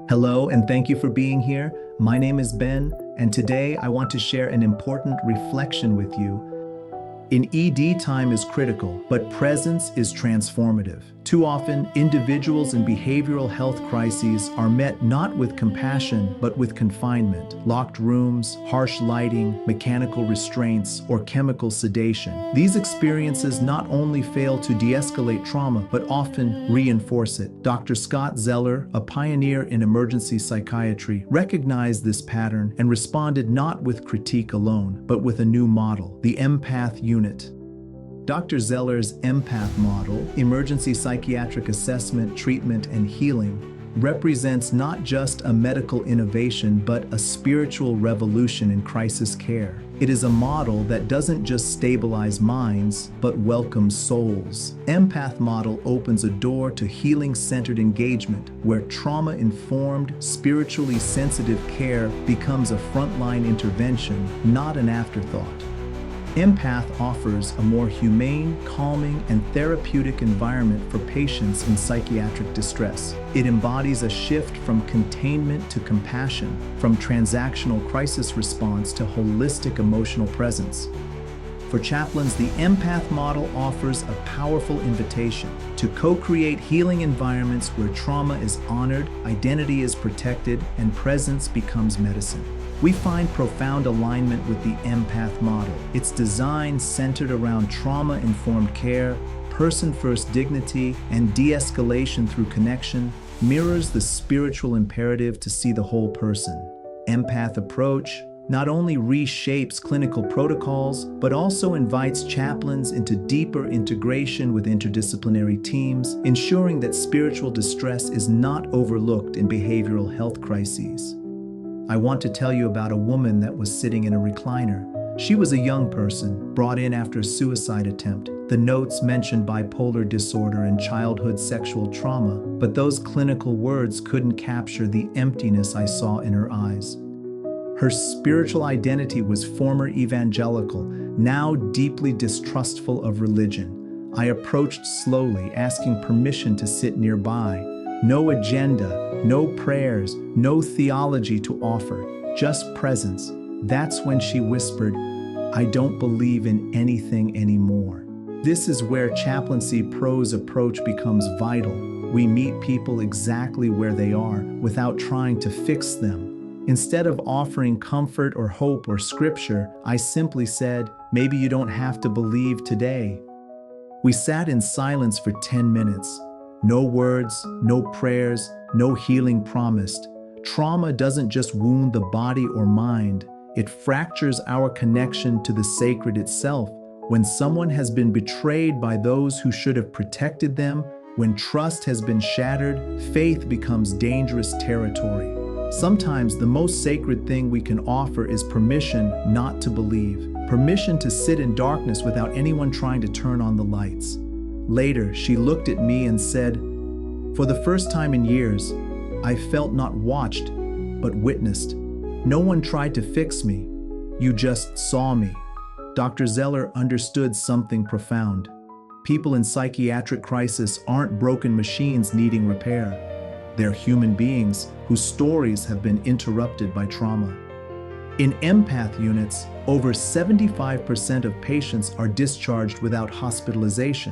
Hello, and thank you for being here. My name is Ben, and today I want to share an important reflection with you. In ED, time is critical, but presence is transformative. Too often, individuals in behavioral health crises are met not with compassion, but with confinement, locked rooms, harsh lighting, mechanical restraints, or chemical sedation. These experiences not only fail to de-escalate trauma, but often reinforce it. Dr. Scott Zeller, a pioneer in emergency psychiatry, recognized this pattern and responded not with critique alone, but with a new model, the EmPATH unit. Dr. Zeller's EmPATH model, Emergency Psychiatric Assessment, Treatment, and Healing, represents not just a medical innovation, but a spiritual revolution in crisis care. It is a model that doesn't just stabilize minds, but welcomes souls. EmPATH model opens a door to healing-centered engagement, where trauma-informed, spiritually sensitive care becomes a frontline intervention, not an afterthought. EmPATH offers a more humane, calming, and therapeutic environment for patients in psychiatric distress. It embodies a shift from containment to compassion, from transactional crisis response to holistic emotional presence. For chaplains, the EmPATH model offers a powerful invitation to co-create healing environments where trauma is honored, identity is protected, and presence becomes medicine. We find profound alignment with the EmPATH model. Its design, centered around trauma-informed care, person-first dignity, and de-escalation through connection, mirrors the spiritual imperative to see the whole person. EmPATH approach not only reshapes clinical protocols, but also invites chaplains into deeper integration with interdisciplinary teams, ensuring that spiritual distress is not overlooked in behavioral health crises. I want to tell you about a woman that was sitting in a recliner. She was a young person, brought in after a suicide attempt. The notes mentioned bipolar disorder and childhood sexual trauma, but those clinical words couldn't capture the emptiness I saw in her eyes. Her spiritual identity was former evangelical, now deeply distrustful of religion. I approached slowly, asking permission to sit nearby. No agenda, no prayers, no theology to offer, just presence. That's when she whispered, "I don't believe in anything anymore." This is where chaplaincy pro's approach becomes vital. We meet people exactly where they are without trying to fix them. Instead of offering comfort or hope or scripture, I simply said, "Maybe you don't have to believe today." We sat in silence for 10 minutes. No words, no prayers, no healing promised. Trauma doesn't just wound the body or mind, it fractures our connection to the sacred itself. When someone has been betrayed by those who should have protected them, when trust has been shattered, faith becomes dangerous territory. Sometimes the most sacred thing we can offer is permission not to believe, permission to sit in darkness without anyone trying to turn on the lights. Later, she looked at me and said, "For the first time in years, I felt not watched, but witnessed. No one tried to fix me. You just saw me." Dr. Zeller understood something profound. People in psychiatric crisis aren't broken machines needing repair. They're human beings whose stories have been interrupted by trauma. In EmPATH units, over 75% of patients are discharged without hospitalization.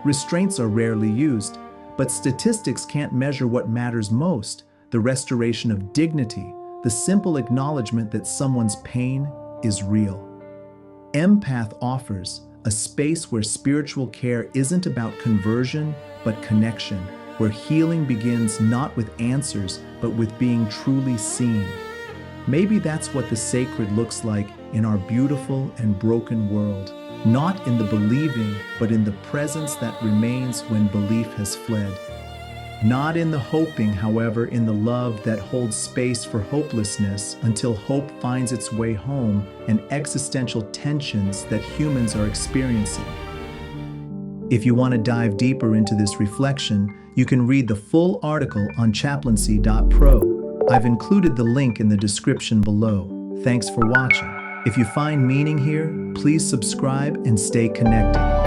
Restraints are rarely used, but statistics can't measure what matters most: the restoration of dignity, the simple acknowledgement that someone's pain is real. EmPATH offers a space where spiritual care isn't about conversion, but connection, where healing begins not with answers, but with being truly seen. Maybe that's what the sacred looks like in our beautiful and broken world. Not in the believing, but in the presence that remains when belief has fled. Not in the hoping, however, in the love that holds space for hopelessness until hope finds its way home and existential tensions that humans are experiencing. If you want to dive deeper into this reflection, you can read the full article on chaplaincy.pro. I've included the link in the description below. Thanks for watching. If you find meaning here, please subscribe and stay connected.